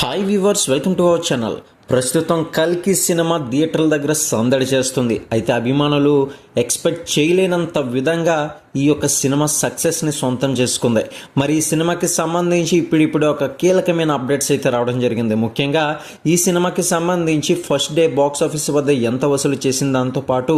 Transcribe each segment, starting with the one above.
Hi viewers, welcome to our channel. ప్రస్తుతం కల్కి cinema థియేటర్ల దగ్గర సందడి చేస్తుంది. అయితే అభిమానులు ఎక్స్పెక్ట్ చేయలేనంత విధంగా ఈ యొక్క సినిమా సక్సెస్ని సొంతం చేసుకుంది. మరి ఈ సినిమాకి సంబంధించి ఇప్పుడు ఒక కీలకమైన అప్డేట్స్ అయితే రావడం జరిగింది. ముఖ్యంగా ఈ సినిమాకి సంబంధించి ఫస్ట్ డే బాక్స్ ఆఫీస్ వద్ద ఎంత వసూలు చేసిన దాంతోపాటు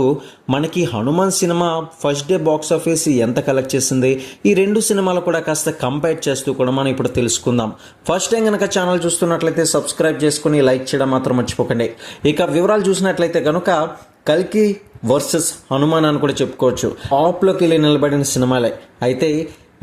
మనకి Hanuman cinema first day box office ఎంత కలెక్ట్ చేసింది, ఈ రెండు సినిమాలు కూడా కాస్త కంపేర్ చేస్తూ కూడా మనం ఇప్పుడు తెలుసుకుందాం. ఫస్ట్ టైం కనుక ఛానల్ చూస్తున్నట్లయితే సబ్స్క్రైబ్ చేసుకుని లైక్ చేయడం మాత్రం మర్చిపోకండి. ఇక వివరాలు చూసినట్లయితే కనుక కల్కి వర్సెస్ హనుమాన్ అని కూడా చెప్పుకోవచ్చు. టాప్లోకి వెళ్ళి నిలబడిన సినిమాలే. అయితే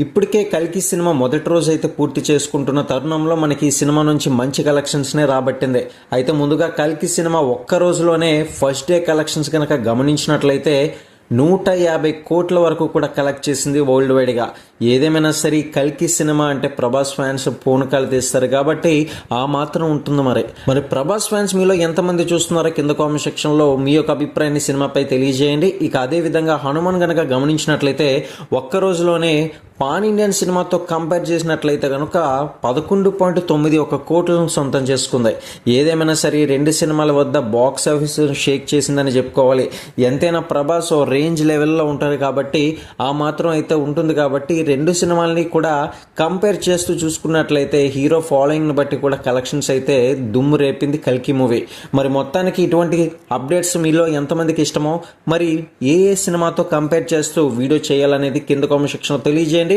ఇప్పటికే కల్కి సినిమా మొదటి రోజు అయితే పూర్తి చేసుకుంటున్న తరుణంలో మనకి ఈ సినిమా నుంచి మంచి కలెక్షన్స్నే రాబట్టింది. అయితే ముందుగా కల్కి సినిమా ఒక్క రోజులోనే ఫస్ట్ డే కలెక్షన్స్ కనుక గమనించినట్లయితే 150 కోట్ల వరకు కూడా కలెక్ట్ చేసింది వరల్డ్ వైడ్గా. ఏదేమైనా సరే కల్కి సినిమా అంటే ప్రభాస్ ఫ్యాన్స్ పూనకాలు తీస్తారు కాబట్టి ఆ మాత్రం ఉంటుంది. మరి ప్రభాస్ ఫ్యాన్స్ మీలో ఎంతమంది చూస్తున్నారో కింద కామెంట్ సెక్షన్లో మీ యొక్క అభిప్రాయాన్ని సినిమాపై తెలియజేయండి. ఇక అదే విధంగా హనుమాన్ కనుక గమనించినట్లయితే ఒక్క రోజులోనే పాన్ ఇండియన్ సినిమాతో కంపేర్ చేసినట్లయితే కనుక 11.91 కోట్లను సొంతం చేసుకుంది. ఏదేమైనా సరే రెండు సినిమాల వద్ద బాక్స్ ఆఫీస్ షేక్ చేసిందని చెప్పుకోవాలి. ఎంతైనా ప్రభాస్ రేంజ్ లెవెల్లో ఉంటారు కాబట్టి ఆ మాత్రం అయితే ఉంటుంది. కాబట్టి రెండు సినిమాలని కూడా కంపేర్ చేస్తూ చూసుకున్నట్లయితే హీరో ఫాలోయింగ్ని బట్టి కూడా కలెక్షన్స్ అయితే దుమ్ము రేపింది కల్కి మూవీ. మరి మొత్తానికి ఇటువంటి అప్డేట్స్ మీలో ఎంతమందికి ఇష్టమో, మరి ఏ సినిమాతో కంపేర్ చేస్తూ వీడియో చేయాలనేది కింద కామెంట్ సెక్షన్లో తెలియజేయండి.